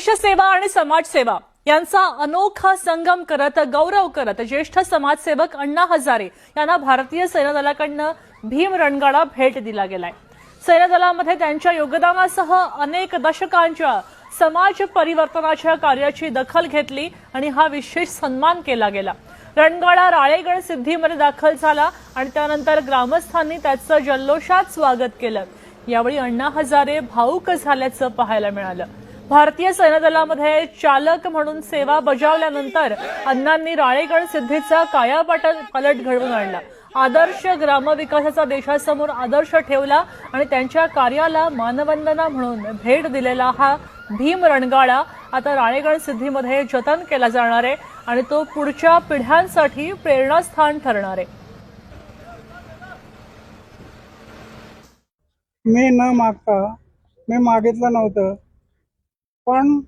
देशसेवा आणि समाजसेवा यांचा अनोखा संगम करत गौरव करत ज्येष्ठ समाजसेवक अण्णा हजारे यांना भारतीय सैन्य दलाकडून भीम रणगाडा भेट दिला गेलाय। सैन्य दलामध्ये त्यांच्या योगदानासह अनेक दशकांच्या समाज परिवर्तनाच्या कार्याची दखल घेतली आणि हा विशेष सन्मान केला गेला। रणगाडा राळेगण सिद्धीमध्ये दाखल झाला आणि त्यानंतर ग्रामस्थांनी त्याचं जल्लोषात स्वागत केलं। यावेळी अण्णा हजारे भावुक झाल्याचं पाहायला मिळालं। भारतीय सैन्य दलामध्ये चालक म्हणून सेवा बजावल्यानंतर अण्णांनी राळेगण सिद्धीचा कायापालट घडवून आणला। आदर्श ग्रामविकासाचा देशासमोर आदर्श ठेवला आणि त्यांच्या कार्याला मानवंदना म्हणून भेट दिलेला हा भीम रणगाडा आता राळेगण सिद्धीमध्ये जतन केला जाणार आहे आणि तो पुढच्या पिढ्यांसाठी प्रेरणास्थान ठरणार आहे। मी न मागता मी मागितलं नव्हतं, पण